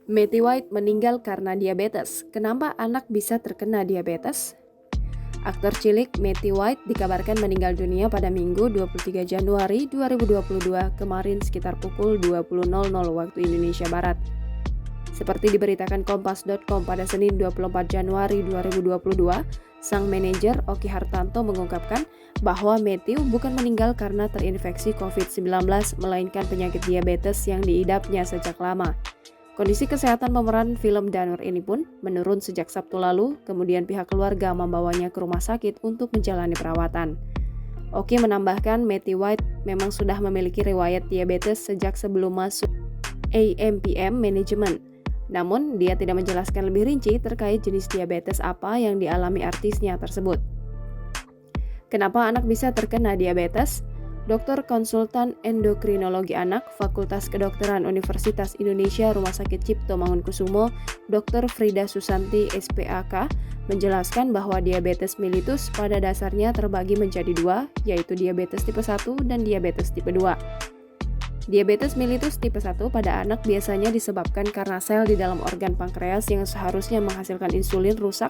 Matty White meninggal karena diabetes. Kenapa anak bisa terkena diabetes? Aktor cilik Matty White dikabarkan meninggal dunia pada Minggu 23 Januari 2022 kemarin sekitar pukul 20.00 waktu Indonesia Barat. Seperti diberitakan Kompas.com pada Senin 24 Januari 2022, sang manajer Oki Hartanto mengungkapkan bahwa Matthew bukan meninggal karena terinfeksi COVID-19, melainkan penyakit diabetes yang diidapnya sejak lama. Kondisi kesehatan pemeran film Danur ini pun menurun sejak Sabtu lalu, kemudian pihak keluarga membawanya ke rumah sakit untuk menjalani perawatan. Oki menambahkan Matty White memang sudah memiliki riwayat diabetes sejak sebelum masuk AMPM Management. Namun, dia tidak menjelaskan lebih rinci terkait jenis diabetes apa yang dialami artisnya tersebut. Kenapa anak bisa terkena diabetes? Dokter konsultan endokrinologi anak Fakultas Kedokteran Universitas Indonesia Rumah Sakit Cipto Mangunkusumo, Dr. Frida Susanti SPAK, menjelaskan bahwa diabetes mellitus pada dasarnya terbagi menjadi dua, yaitu diabetes tipe 1 dan diabetes tipe 2. Diabetes mellitus tipe 1 pada anak biasanya disebabkan karena sel di dalam organ pankreas yang seharusnya menghasilkan insulin rusak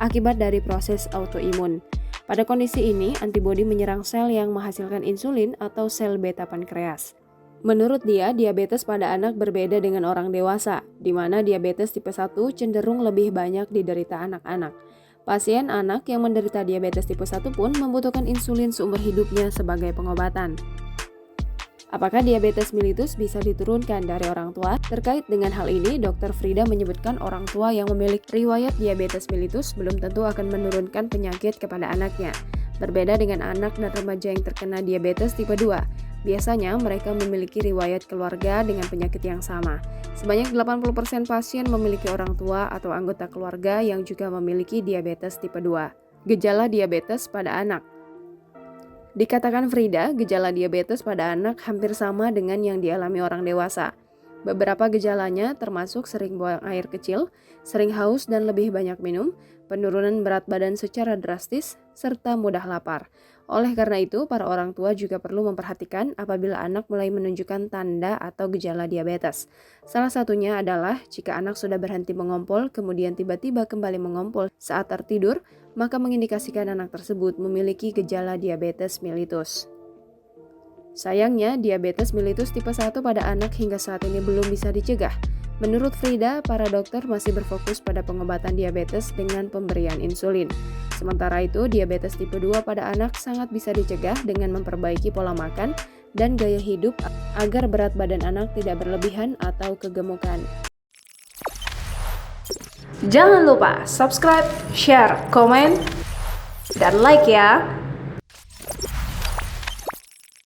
akibat dari proses autoimun. Pada kondisi ini, antibodi menyerang sel yang menghasilkan insulin atau sel beta pankreas. Menurut dia, diabetes pada anak berbeda dengan orang dewasa, di mana diabetes tipe 1 cenderung lebih banyak diderita anak-anak. Pasien anak yang menderita diabetes tipe 1 pun membutuhkan insulin seumur hidupnya sebagai pengobatan. Apakah diabetes mellitus bisa diturunkan dari orang tua? Terkait dengan hal ini, Dr. Frida menyebutkan orang tua yang memiliki riwayat diabetes mellitus belum tentu akan menurunkan penyakit kepada anaknya. Berbeda dengan anak dan remaja yang terkena diabetes tipe 2. Biasanya mereka memiliki riwayat keluarga dengan penyakit yang sama. Sebanyak 80% pasien memiliki orang tua atau anggota keluarga yang juga memiliki diabetes tipe 2. Gejala diabetes pada anak. Dikatakan Frida, gejala diabetes pada anak hampir sama dengan yang dialami orang dewasa. Beberapa gejalanya termasuk sering buang air kecil, sering haus dan lebih banyak minum, penurunan berat badan secara drastis, serta mudah lapar. Oleh karena itu, para orang tua juga perlu memperhatikan apabila anak mulai menunjukkan tanda atau gejala diabetes. Salah satunya adalah jika anak sudah berhenti mengompol, kemudian tiba-tiba kembali mengompol saat tertidur, maka mengindikasikan anak tersebut memiliki gejala diabetes mellitus. Sayangnya, diabetes mellitus tipe 1 pada anak hingga saat ini belum bisa dicegah. Menurut Frida, para dokter masih berfokus pada pengobatan diabetes dengan pemberian insulin. Sementara itu, diabetes tipe 2 pada anak sangat bisa dicegah dengan memperbaiki pola makan dan gaya hidup agar berat badan anak tidak berlebihan atau kegemukan. Jangan lupa subscribe, share, komen, dan like ya!